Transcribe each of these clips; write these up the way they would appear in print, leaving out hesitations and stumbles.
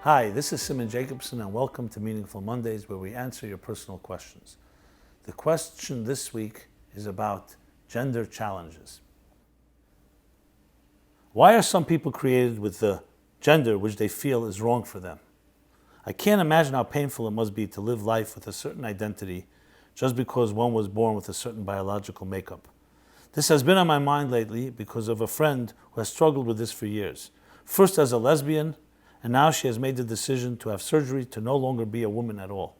Hi, this is Rabbi Jacobson and welcome to Meaningful Mondays, where we answer your personal questions. The question this week is about gender challenges. Why are some people created with the gender which they feel is wrong for them? I can't imagine how painful it must be to live life with a certain identity just because one was born with a certain biological makeup. This has been on my mind lately because of a friend who has struggled with this for years. First as a lesbian, and now she has made the decision to have surgery to no longer be a woman at all.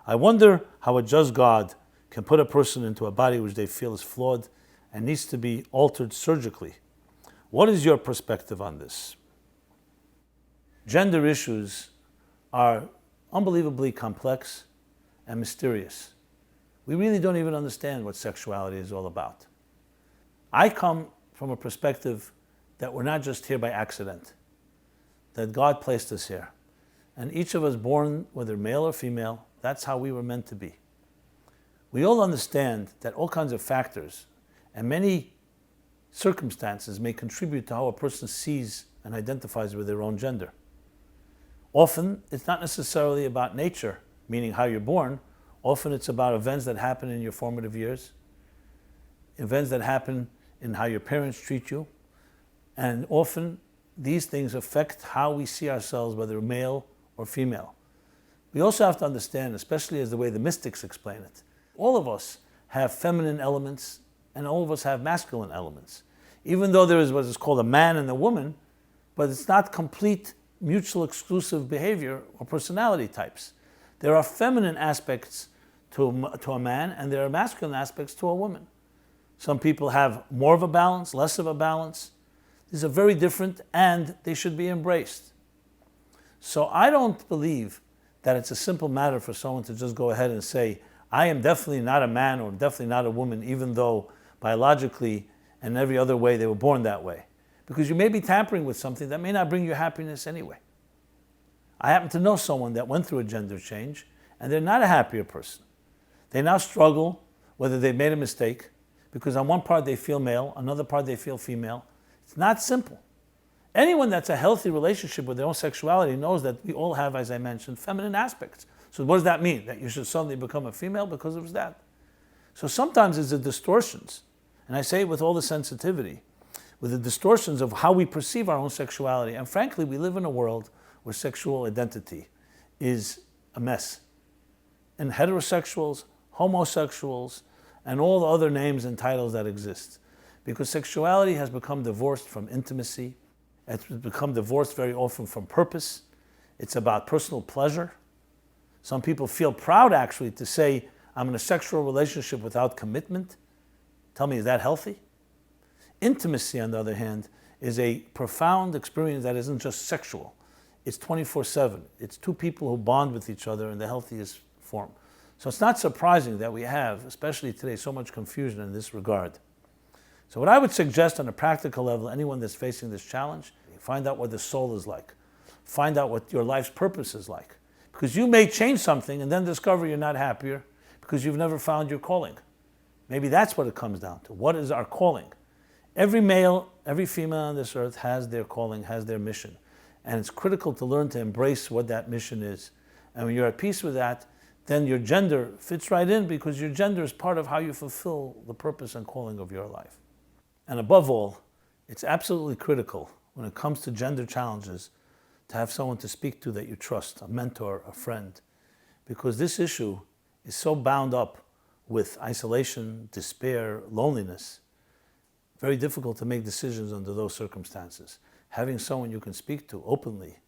I wonder how a just God can put a person into a body which they feel is flawed and needs to be altered surgically. What is your perspective on this? Gender issues are unbelievably complex and mysterious. We really don't even understand what sexuality is all about. I come from a perspective that we're not just here by accident, that God placed us here. And each of us born, whether male or female, that's how we were meant to be. We all understand that all kinds of factors and many circumstances may contribute to how a person sees and identifies with their own gender. Often, it's not necessarily about nature, meaning how you're born. Often it's about events that happen in your formative years, events that happen in how your parents treat you, and often these things affect how we see ourselves, whether male or female. We also have to understand, especially as the way the mystics explain it, all of us have feminine elements and all of us have masculine elements. Even though there is what is called a man and a woman, but it's not complete mutual exclusive behavior or personality types. There are feminine aspects to a man and there are masculine aspects to a woman. Some people have more of a balance, less of a balance. These are very different and they should be embraced. So I don't believe that it's a simple matter for someone to just go ahead and say, I am definitely not a man or definitely not a woman, even though biologically and every other way they were born that way. Because you may be tampering with something that may not bring you happiness anyway. I happen to know someone that went through a gender change and they're not a happier person. They now struggle whether they've made a mistake because on one part they feel male, another part they feel female. It's not simple. Anyone that's a healthy relationship with their own sexuality knows that we all have, as I mentioned, feminine aspects. So what does that mean? That you should suddenly become a female because of that? So sometimes it's the distortions, and I say it with all the sensitivity, with the distortions of how we perceive our own sexuality. And frankly, we live in a world where sexual identity is a mess. And heterosexuals, homosexuals, and all the other names and titles that exist. Because sexuality has become divorced from intimacy. It's become divorced very often from purpose. It's about personal pleasure. Some people feel proud actually to say, I'm in a sexual relationship without commitment. Tell me, is that healthy? Intimacy, on the other hand, is a profound experience that isn't just sexual. It's 24/7. It's two people who bond with each other in the healthiest form. So it's not surprising that we have, especially today, so much confusion in this regard. So what I would suggest on a practical level, anyone that's facing this challenge, find out what the soul is like. Find out what your life's purpose is like. Because you may change something and then discover you're not happier because you've never found your calling. Maybe that's what it comes down to. What is our calling? Every male, every female on this earth has their calling, has their mission. And it's critical to learn to embrace what that mission is. And when you're at peace with that, then your gender fits right in because your gender is part of how you fulfill the purpose and calling of your life. And above all, it's absolutely critical when it comes to gender challenges to have someone to speak to that you trust, a mentor, a friend, because this issue is so bound up with isolation, despair, loneliness. Very difficult to make decisions under those circumstances. Having someone you can speak to openly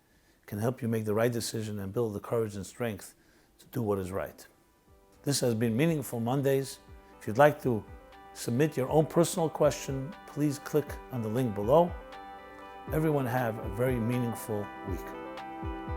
can help you make the right decision and build the courage and strength to do what is right. This has been Meaningful Mondays. If you'd like to submit your own personal question, please click on the link below. Everyone have a very meaningful week.